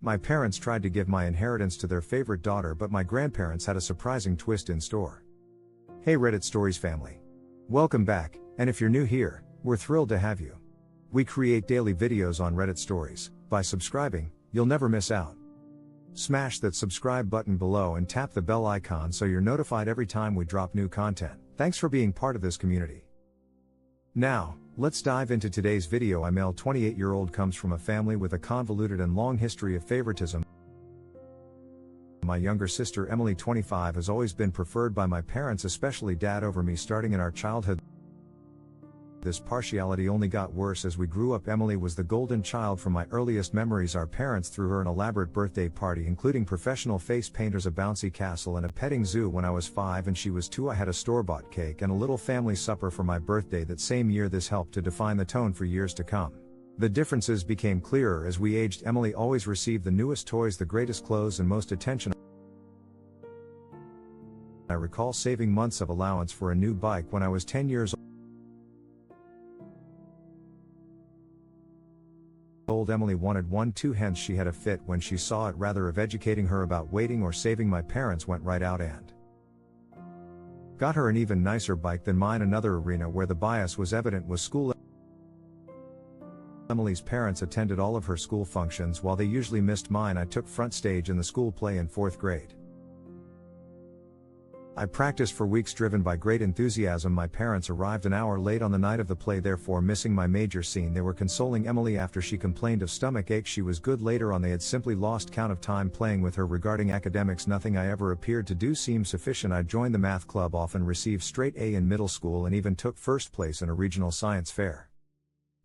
My parents tried to give my inheritance to their favorite daughter, but my grandparents had a surprising twist in store. Hey Reddit Stories family. Welcome back, and if you're new here, we're thrilled to have you. We create daily videos on Reddit Stories. By subscribing, you'll never miss out. Smash that subscribe button below and tap the bell icon so you're notified every time we drop new content. Thanks for being part of this community. Now, let's dive into today's video. Emily, 28-year-old, comes from a family with a convoluted and long history of favoritism. My younger sister Emily, 25, has always been preferred by my parents, especially dad, over me starting in our childhood. This partiality only got worse as we grew up. Emily was the golden child from my earliest memories. Our parents threw her an elaborate birthday party including professional face painters, a bouncy castle and a petting zoo. When I was 5 and she was 2, I had a store-bought cake and a little family supper for my birthday that same year. This helped to define the tone for years to come. The differences became clearer as we aged. Emily always received the newest toys, the greatest clothes and most attention. I recall saving months of allowance for a new bike when I was 10 years old. Emily wanted one too, hence she had a fit when she saw it. Rather of educating her about waiting or saving, my parents went right out and got her an even nicer bike than mine. Another arena where the bias was evident was school. Emily's parents attended all of her school functions while they usually missed mine. I took front stage in the school play in 4th grade. I practiced for weeks driven by great enthusiasm. My parents arrived an hour late on the night of the play, therefore missing my major scene. They were consoling Emily after she complained of stomach ache. She was good. Later on they had simply lost count of time playing with her. Regarding academics, nothing I ever appeared to do seemed sufficient. I joined the math club, often received straight A in middle school and even took first place in a regional science fair.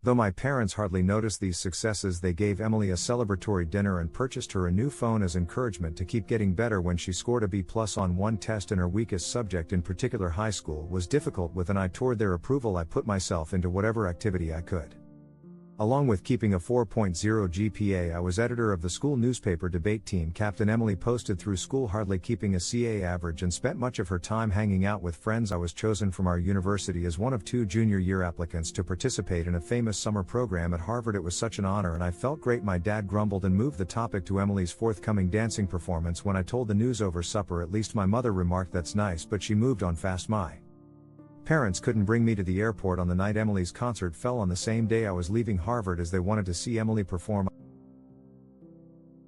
Though my parents hardly noticed these successes, they gave Emily a celebratory dinner and purchased her a new phone as encouragement to keep getting better. When she scored a B+ on one test in her weakest subject, in particular high school was difficult, with an eye toward their approval, I put myself into whatever activity I could. Along with keeping a 4.0 GPA, I was editor of the school newspaper debate team captain. Emily posted through school hardly keeping a CA average and spent much of her time hanging out with friends. I was chosen from our university as one of 2 junior year applicants to participate in a famous summer program at Harvard. It was such an honor and I felt great. My dad grumbled and moved the topic to Emily's forthcoming dancing performance. When I told the news over supper, at least my mother remarked, "That's nice," but she moved on fast. My parents couldn't bring me to the airport on the night Emily's concert fell on the same day I was leaving Harvard, as they wanted to see Emily perform.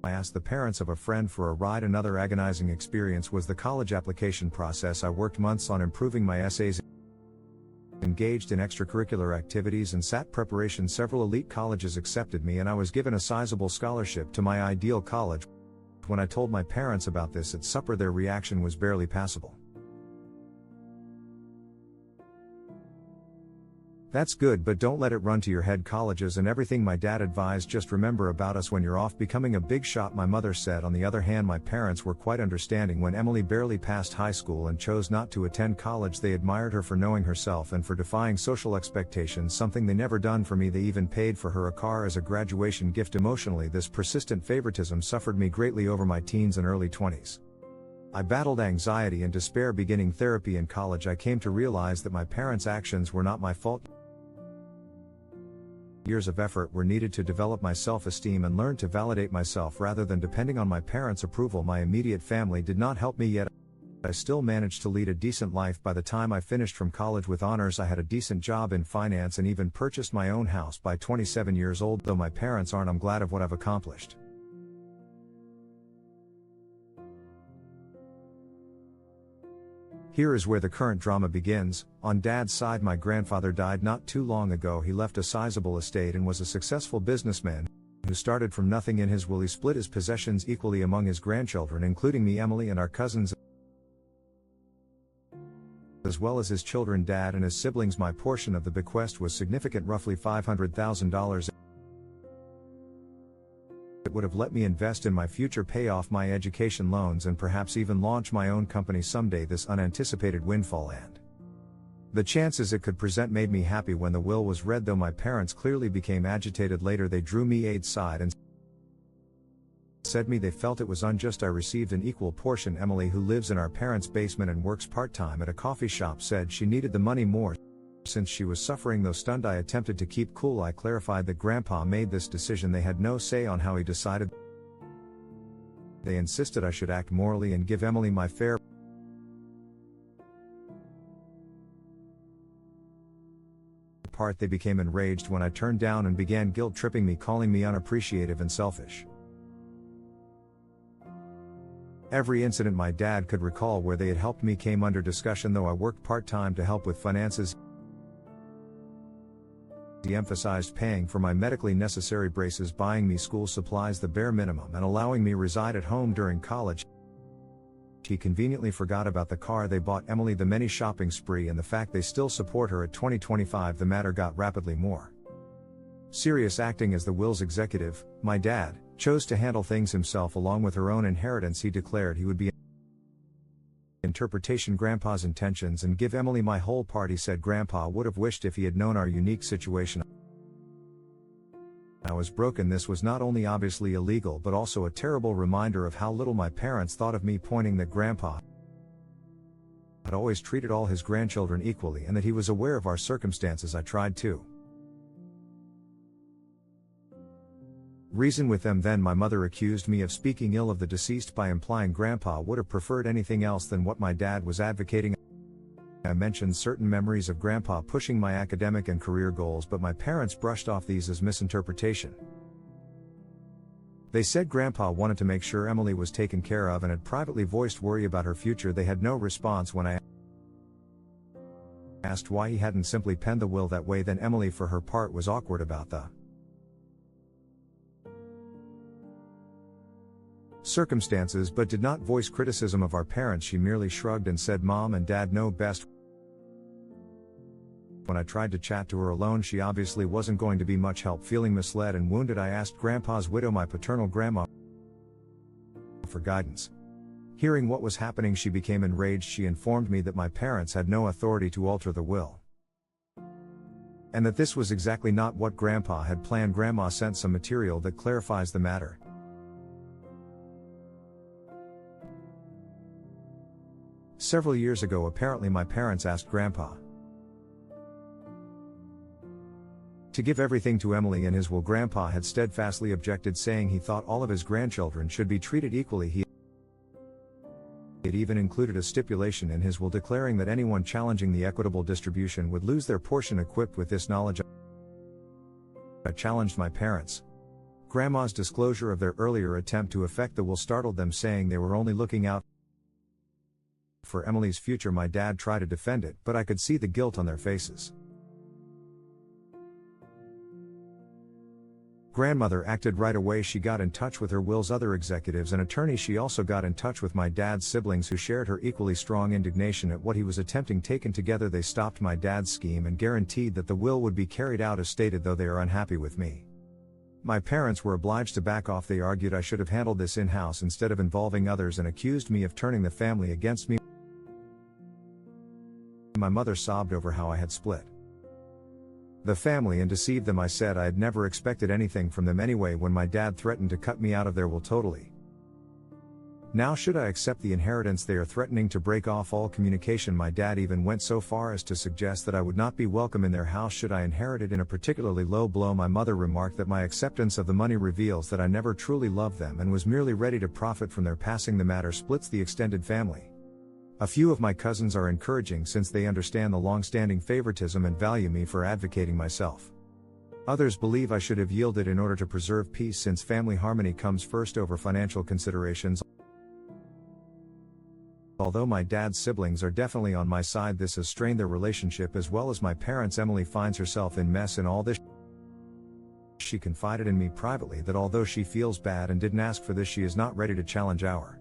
I asked the parents of a friend for a ride. Another agonizing experience was the college application process. I worked months on improving my essays, engaged in extracurricular activities and SAT preparation. Several elite colleges accepted me and I was given a sizable scholarship to my ideal college. When I told my parents about this at supper, their reaction was barely passable. "That's good, but don't let it run to your head. Colleges and everything," my dad advised. "Just remember about us when you're off becoming a big shot," my mother said. On the other hand, my parents were quite understanding. When Emily barely passed high school and chose not to attend college, they admired her for knowing herself and for defying social expectations, something they never done for me. They even paid for her a car as a graduation gift. Emotionally, this persistent favoritism suffered me greatly over my teens and early 20s. I battled anxiety and despair. Beginning therapy in college, I came to realize that my parents' actions were not my fault. Years of effort were needed to develop my self-esteem and learn to validate myself rather than depending on my parents' approval. My immediate family did not help me yet. I still managed to lead a decent life. By the time I finished from college with honors, I had a decent job in finance and even purchased my own house. By 27 years old, though my parents aren't, I'm glad of what I've accomplished. Here is where the current drama begins. On dad's side, my grandfather died not too long ago. He left a sizable estate and was a successful businessman who started from nothing. In his will, he split his possessions equally among his grandchildren, including me, Emily, and our cousins, as well as his children. Dad and his siblings. My portion of the bequest was significant, roughly $500,000. It would have let me invest in my future, pay off my education loans, and perhaps even launch my own company someday. This unanticipated windfall and the chances it could present made me happy when the will was read, though my parents clearly became agitated. Later they drew me aside and said they felt it was unjust I received an equal portion. Emily, who lives in our parents' basement and works part-time at a coffee shop, said she needed the money more since she was suffering. Though stunned, I attempted to keep cool. I clarified that Grandpa made this decision. They had no say on how he decided. They insisted I should act morally and give Emily my fair part. They became enraged when I turned down and began guilt-tripping me, calling me unappreciative and selfish. Every incident my dad could recall where they had helped me came under discussion, though I worked part-time to help with finances. He emphasized paying for my medically necessary braces, buying me school supplies the bare minimum, and allowing me reside at home during college. He conveniently forgot about the car they bought Emily, the many shopping spree, and the fact they still support her at 2025. The matter got rapidly more serious. Acting as the will's executive, my dad chose to handle things himself along with her own inheritance. He declared he would be interpretation Grandpa's intentions and give Emily my whole part. He said Grandpa would have wished if he had known our unique situation. I was broken. This was not only obviously illegal but also a terrible reminder of how little my parents thought of me, pointing that Grandpa had always treated all his grandchildren equally and that he was aware of our circumstances. I tried to reason with them. Then my mother accused me of speaking ill of the deceased by implying Grandpa would have preferred anything else than what my dad was advocating. I mentioned certain memories of Grandpa pushing my academic and career goals, but my parents brushed off these as misinterpretation. They said Grandpa wanted to make sure Emily was taken care of and had privately voiced worry about her future. They had no response when I asked why he hadn't simply penned the will that way. Then Emily, for her part, was awkward about the circumstances but did not voice criticism of our parents. She merely shrugged and said Mom and Dad know best. When I tried to chat to her alone, she obviously wasn't going to be much help. Feeling misled and wounded, I asked Grandpa's widow, my paternal grandma, for guidance. Hearing what was happening, she became enraged. She informed me that my parents had no authority to alter the will, and that this was exactly not what Grandpa had planned. Grandma sent some material that clarifies the matter. Several years ago, apparently, my parents asked Grandpa to give everything to Emily in his will. Grandpa had steadfastly objected, saying he thought all of his grandchildren should be treated equally. He had even included a stipulation in his will declaring that anyone challenging the equitable distribution would lose their portion. Equipped with this knowledge, I challenged my parents. Grandma's disclosure of their earlier attempt to effect the will startled them, saying they were only looking out for Emily's future. My dad tried to defend it, but I could see the guilt on their faces. Grandmother acted right away. She got in touch with her will's other executives and attorneys. She also got in touch with my dad's siblings, who shared her equally strong indignation at what he was attempting. Taken together, they stopped my dad's scheme and guaranteed that the will would be carried out as stated, though they are unhappy with me. My parents were obliged to back off. They argued I should have handled this in-house instead of involving others and accused me of turning the family against me. My mother sobbed over how I had split the family and deceived them. I said I had never expected anything from them anyway when my dad threatened to cut me out of their will totally. Now should I accept the inheritance? They are threatening to break off all communication. My dad even went so far as to suggest that I would not be welcome in their house should I inherit it. In a particularly low blow, my mother remarked that my acceptance of the money reveals that I never truly loved them and was merely ready to profit from their passing. The matter splits the extended family. A few of my cousins are encouraging since they understand the long-standing favoritism and value me for advocating myself. Others believe I should have yielded in order to preserve peace, since family harmony comes first over financial considerations. Although my dad's siblings are definitely on my side, this has strained their relationship as well as my parents. Emily finds herself in mess in all this. She confided in me privately that although she feels bad and didn't ask for this, she is not ready to challenge our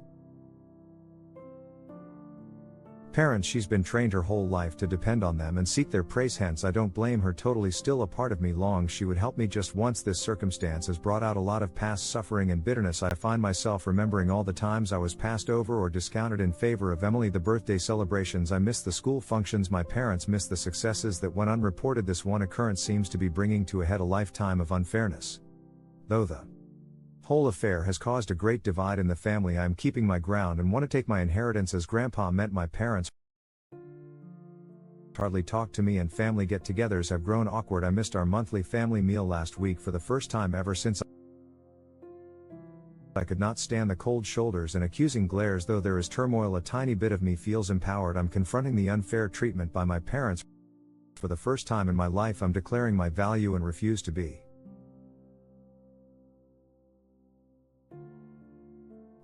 parents. She's been trained her whole life to depend on them and seek their praise, hence I don't blame her totally. Still a part of me longs she would help me just once. This circumstance has brought out a lot of past suffering and bitterness. I find myself remembering all the times I was passed over or discounted in favor of Emily. The birthday celebrations, I miss the school functions my parents miss, the successes that went unreported. This one occurrence seems to be bringing to a head a lifetime of unfairness. Though the whole affair has caused a great divide in the family, I am keeping my ground and want to take my inheritance as Grandpa meant. My parents hardly talk to me, and family get-togethers have grown awkward. I missed our monthly family meal last week for the first time ever since I could not stand the cold shoulders and accusing glares. Though there is turmoil, a tiny bit of me feels empowered. I'm confronting the unfair treatment by my parents. For the first time in my life, I'm declaring my value and refuse to be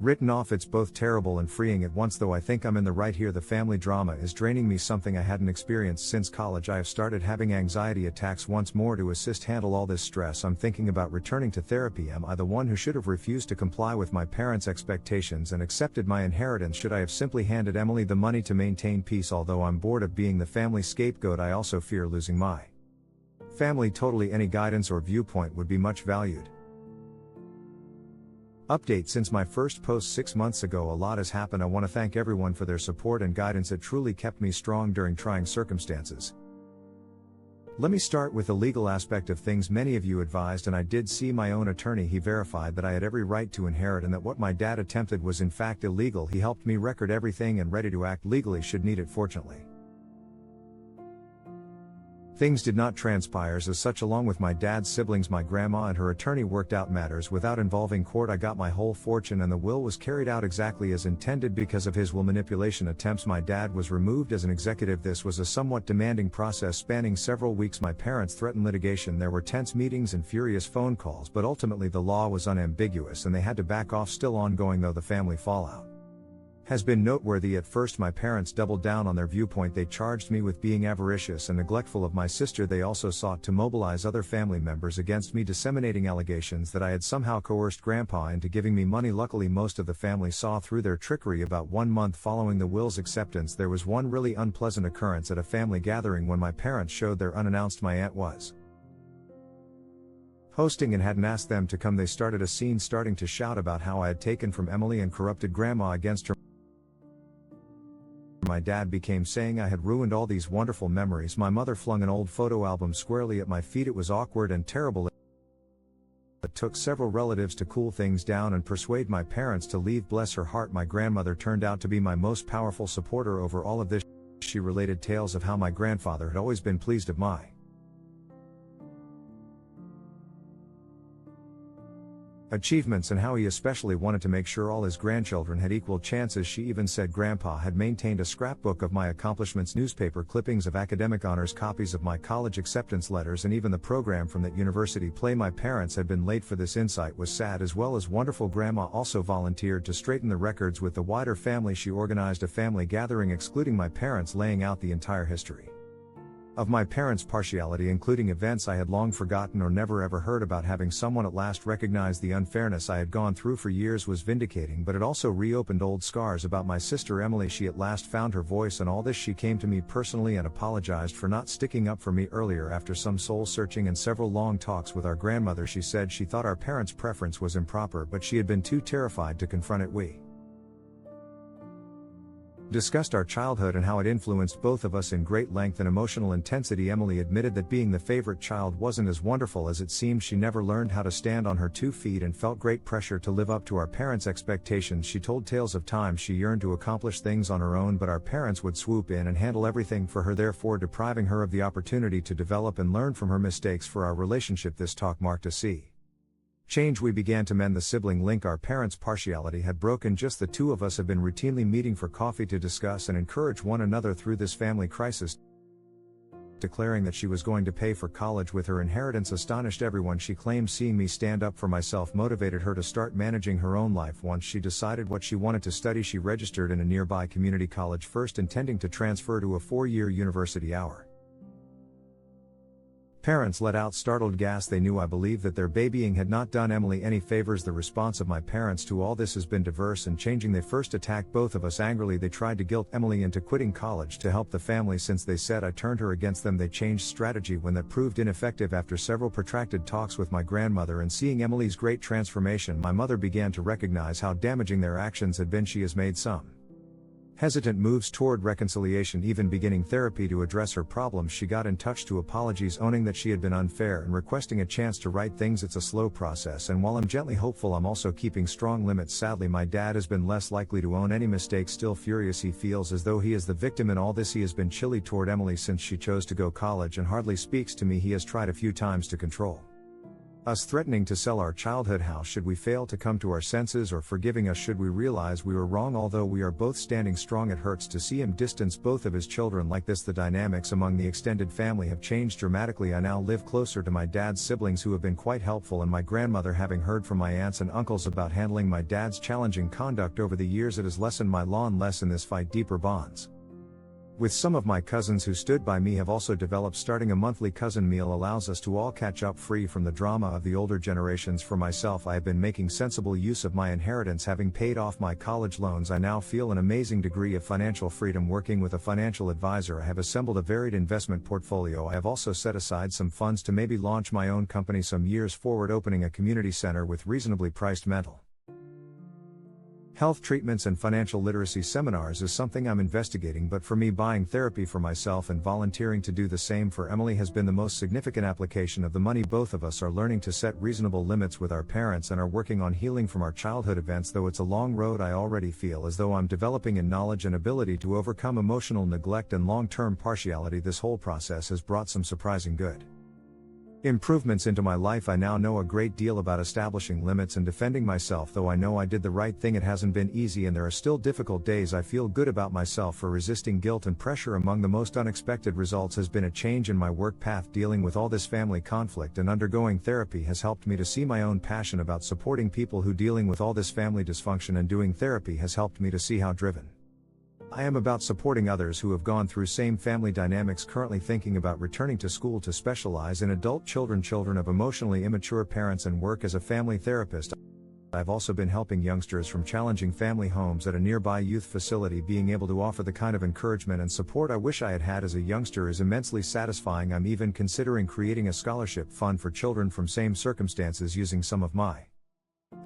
written off. It's both terrible and freeing at once, though I think I'm in the right here. The family drama is draining me, something I hadn't experienced since college. I have started having anxiety attacks once more. To assist handle all this stress, I'm thinking about returning to therapy. Am I the one who should have refused to comply with my parents' expectations and accepted my inheritance? Should I have simply handed Emily the money to maintain peace? Although I'm bored of being the family scapegoat, I also fear losing my family totally. Any guidance or viewpoint would be much valued. Update: since my first post 6 months ago, a lot has happened. I want to thank everyone for their support and guidance. It truly kept me strong during trying circumstances. Let me start with the legal aspect of things. Many of you advised, and I did see my own attorney. He verified that I had every right to inherit and that what my dad attempted was in fact illegal. He helped me record everything and ready to act legally should need it. Fortunately, things did not transpire as such. Along with my dad's siblings, my grandma and her attorney worked out matters without involving court. I got my whole fortune and the will was carried out exactly as intended. Because of his will manipulation attempts, my dad was removed as an executive. This was a somewhat demanding process spanning several weeks. My parents threatened litigation. There were tense meetings and furious phone calls, but ultimately the law was unambiguous and they had to back off. Still ongoing though, the family fallout has been noteworthy. At first my parents doubled down on their viewpoint. They charged me with being avaricious and neglectful of my sister. They also sought to mobilize other family members against me, disseminating allegations that I had somehow coerced Grandpa into giving me money. Luckily, most of the family saw through their trickery. About 1 month following the will's acceptance, there was one really unpleasant occurrence at a family gathering when my parents showed their unannounced. My aunt was hosting and hadn't asked them to come. They started a scene, starting to shout about how I had taken from Emily and corrupted Grandma against her. My dad became saying I had ruined all these wonderful memories. My mother flung an old photo album squarely at my feet. It was awkward and terrible. It took several relatives to cool things down and persuade my parents to leave. Bless her heart, my grandmother turned out to be my most powerful supporter over all of this. She related tales of how my grandfather had always been pleased of my achievements and how he especially wanted to make sure all his grandchildren had equal chances. She even said Grandpa had maintained a scrapbook of my accomplishments, newspaper clippings of academic honors, copies of my college acceptance letters, and even the program from that university play. My parents had been late for this. Insight was sad as well as wonderful. Grandma also volunteered to straighten the records with the wider family. She organized a family gathering excluding my parents, laying out the entire history of my parents' partiality, including events I had long forgotten or never ever heard about. Having someone at last recognize the unfairness I had gone through for years was vindicating, but it also reopened old scars about my sister Emily. She at last found her voice in all this. She came to me personally and apologized for not sticking up for me earlier. After some soul searching and several long talks with our grandmother, she said she thought our parents' preference was improper, but she had been too terrified to confront it. We discussed our childhood and how it influenced both of us in great length and emotional intensity. Emily admitted that being the favorite child wasn't as wonderful as it seemed. She never learned how to stand on her 2 feet and felt great pressure to live up to our parents' expectations. She told tales of times she yearned to accomplish things on her own, but our parents would swoop in and handle everything for her, therefore depriving her of the opportunity to develop and learn from her mistakes. For our relationship, this talk marked a sea change. We began to mend the sibling link our parents' partiality had broken. Just the two of us have been routinely meeting for coffee to discuss and encourage one another through this family crisis. Declaring that she was going to pay for college with her inheritance astonished everyone. She claimed seeing me stand up for myself motivated her to start managing her own life. Once she decided what she wanted to study, she registered in a nearby community college, first intending to transfer to a 4-year university. Our parents let out startled gasps. They knew I believed that their babying had not done Emily any favors. The response of my parents to all this has been diverse and changing. They first attacked both of us angrily. They tried to guilt Emily into quitting college to help the family since they said I turned her against them. They changed strategy when that proved ineffective. After several protracted talks with my grandmother and seeing Emily's great transformation, my mother began to recognize how damaging their actions had been. She has made some hesitant moves toward reconciliation, even beginning therapy to address her problems. She got in touch to apologies, owning that she had been unfair and requesting a chance to right things. It's a slow process, and while I'm gently hopeful, I'm also keeping strong limits. Sadly, my dad has been less likely to own any mistakes. Still furious, he feels as though he is the victim in all this. He has been chilly toward Emily since she chose to go college and hardly speaks to me. He has tried a few times to control Us threatening to sell our childhood house should we fail to come to our senses, or forgiving us should we realize we were wrong. Although we are both standing strong, it hurts to see him distance both of his children like this. The dynamics among the extended family have changed dramatically. I now live closer to my dad's siblings, who have been quite helpful, and my grandmother. Having heard from my aunts and uncles about handling my dad's challenging conduct over the years, it has lessened my law and lessen this fight deeper bonds. With some of my cousins who stood by me have also developed. Starting a monthly cousin meal allows us to all catch up free from the drama of the older generations. For myself, I have been making sensible use of my inheritance. Having paid off my college loans, I now feel an amazing degree of financial freedom. Working with a financial advisor, I have assembled a varied investment portfolio. I have also set aside some funds to maybe launch my own company some years forward, opening a community center with reasonably priced mental health treatments and financial literacy seminars is something I'm investigating. But for me, buying therapy for myself and volunteering to do the same for Emily has been the most significant application of the money. Both of us are learning to set reasonable limits with our parents and are working on healing from our childhood events. Though it's a long road, I already feel as though I'm developing in knowledge and ability to overcome emotional neglect and long-term partiality. This whole process has brought some surprising good improvements into my life. I now know a great deal about establishing limits and defending myself. Though I know I did the right thing, it hasn't been easy and there are still difficult days. I feel good about myself for resisting guilt and pressure. Among the most unexpected results has been a change in my work path. Dealing with all this family conflict and undergoing therapy has helped me to see my own passion about supporting people who dealing with all this family dysfunction, and doing therapy has helped me to see how driven I am about supporting others who have gone through same family dynamics. Currently thinking about returning to school to specialize in adult children of emotionally immature parents, and work as a family therapist. I've also been helping youngsters from challenging family homes at a nearby youth facility. Being able to offer the kind of encouragement and support I wish I had had as a youngster is immensely satisfying. I'm even considering creating a scholarship fund for children from same circumstances using some of my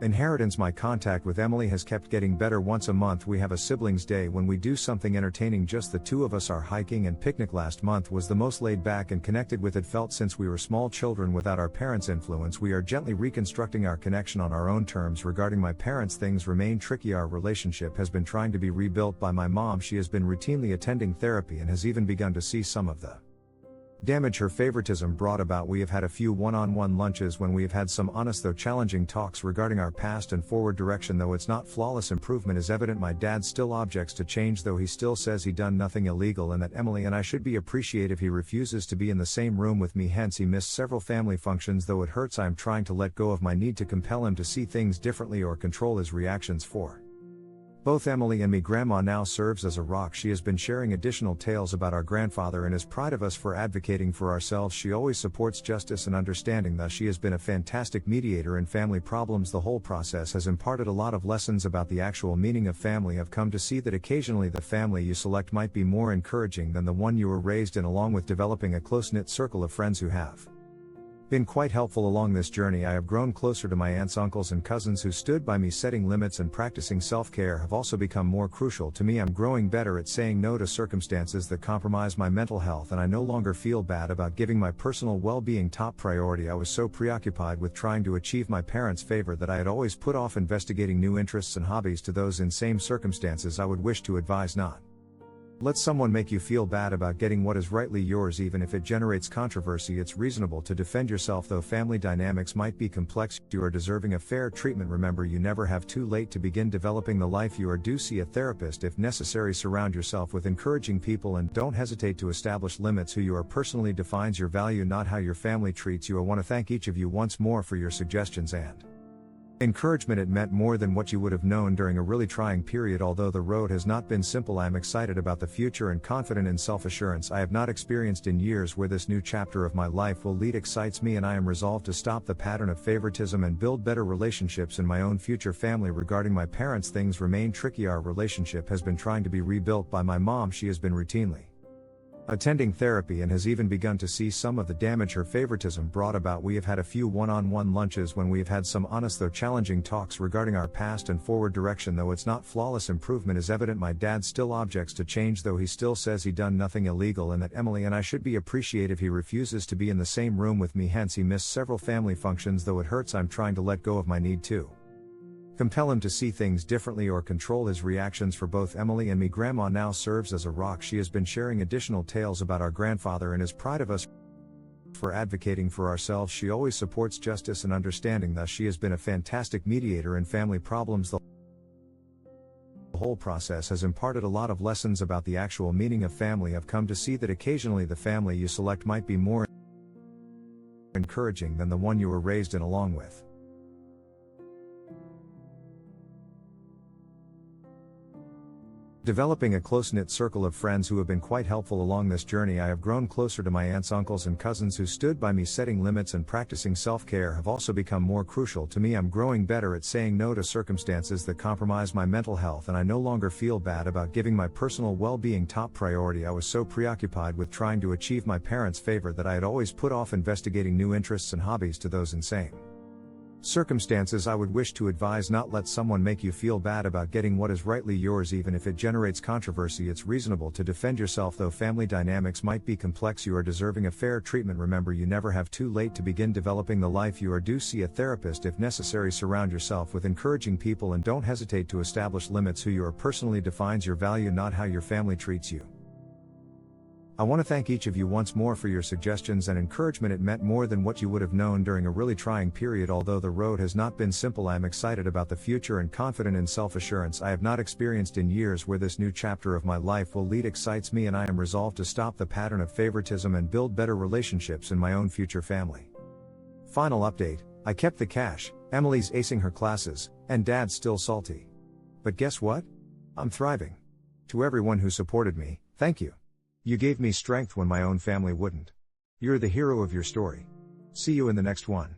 inheritance. My contact with Emily has kept getting better. Once a month we have a siblings day when we do something entertaining, just the two of us. Our hiking and picnic last month was the most laid back and connected with it felt since we were small children. Without our parents' influence, we are gently reconstructing our connection on our own terms. Regarding my parents, things remain tricky. Our relationship has been trying to be rebuilt by my mom. She has been routinely attending therapy and has even begun to see some of the damage her favoritism brought about. We have had a few one-on-one lunches when we have had some honest though challenging talks regarding our past and forward direction. Though it's not flawless, improvement is evident. My dad still objects to change, though he still says he done nothing illegal and that Emily and I should be appreciative. He refuses to be in the same room with me, hence he missed several family functions. Though it hurts, I am trying to let go of my need to compel him to see things differently or control his reactions. For both Emily and me, Grandma now serves as a rock. She has been sharing additional tales about our grandfather and is proud of us for advocating for ourselves. She always supports justice and understanding, thus she has been a fantastic mediator in family problems. The whole process has imparted a lot of lessons about the actual meaning of family. I've come to see that occasionally the family you select might be more encouraging than the one you were raised in, along with developing a close-knit circle of friends who have been quite helpful along this journey. I have grown closer to my aunts, uncles and cousins who stood by me. Setting limits and practicing self-care have also become more crucial to me. I'm growing better at saying no to circumstances that compromise my mental health, and I no longer feel bad about giving my personal well-being top priority. I was so preoccupied with trying to achieve my parents' favor that I had always put off investigating new interests and hobbies. To those in same circumstances, I would wish to advise not let someone make you feel bad about getting what is rightly yours, even if it generates controversy. It's reasonable to defend yourself, though family dynamics might be complex. You are deserving of fair treatment. Remember, you never have too late to begin developing the life you are due. See a therapist if necessary. Surround yourself with encouraging people and don't hesitate to establish limits. Who you are personally defines your value, not how your family treats you. I want to thank each of you once more for your suggestions and encouragement. It meant more than what you would have known during a really trying period. Although the road has not been simple, I am excited about the future and confident in self-assurance I have not experienced in years. Where this new chapter of my life will lead excites me, and I am resolved to stop the pattern of favoritism and build better relationships in my own future family. Regarding my parents, things remain tricky. Our relationship has been trying to be rebuilt by my mom. She has been routinely attending therapy and has even begun to see some of the damage her favoritism brought about. We have had a few one-on-one lunches when we have had some honest though challenging talks regarding our past and forward direction. Though it's not flawless, improvement is evident. My dad still objects to change, though he still says he done nothing illegal and that Emily and I should be appreciative. He refuses to be in the same room with me, hence he missed several family functions. Though it hurts, I'm trying to let go of my need to compel him to see things differently or control his reactions. For both Emily and me, Grandma now serves as a rock. She has been sharing additional tales about our grandfather and is proud of us for advocating for ourselves. She always supports justice and understanding, thus she has been a fantastic mediator in family problems. The whole process has imparted a lot of lessons about the actual meaning of family. I've come to see that occasionally the family you select might be more encouraging than the one you were raised in along with. Developing a close-knit circle of friends who have been quite helpful along this journey. I have grown closer to my aunts, uncles and cousins who stood by me. Setting limits and practicing self-care have also become more crucial to me. I'm growing better at saying no to circumstances that compromise my mental health, and I no longer feel bad about giving my personal well-being top priority. I was so preoccupied with trying to achieve my parents' favor that I had always put off investigating new interests and hobbies to those insane circumstances. I would wish to advise: not let someone make you feel bad about getting what is rightly yours, even if it generates controversy. It's reasonable to defend yourself, though family dynamics might be complex. You are deserving of fair treatment. Remember, you never have too late to begin developing the life you are due. See a therapist if necessary. Surround yourself with encouraging people and don't hesitate to establish limits. Who you are personally defines your value, not how your family treats you. I want to thank each of you once more for your suggestions and encouragement. It meant more than what you would have known during a really trying period. Although the road has not been simple, I am excited about the future and confident in self-assurance I have not experienced in years. Where this new chapter of my life will lead excites me, and I am resolved to stop the pattern of favoritism and build better relationships in my own future family. Final update: I kept the cash, Emily's acing her classes, and Dad's still salty. But guess what? I'm thriving. To everyone who supported me, thank you. You gave me strength when my own family wouldn't. You're the hero of your story. See you in the next one.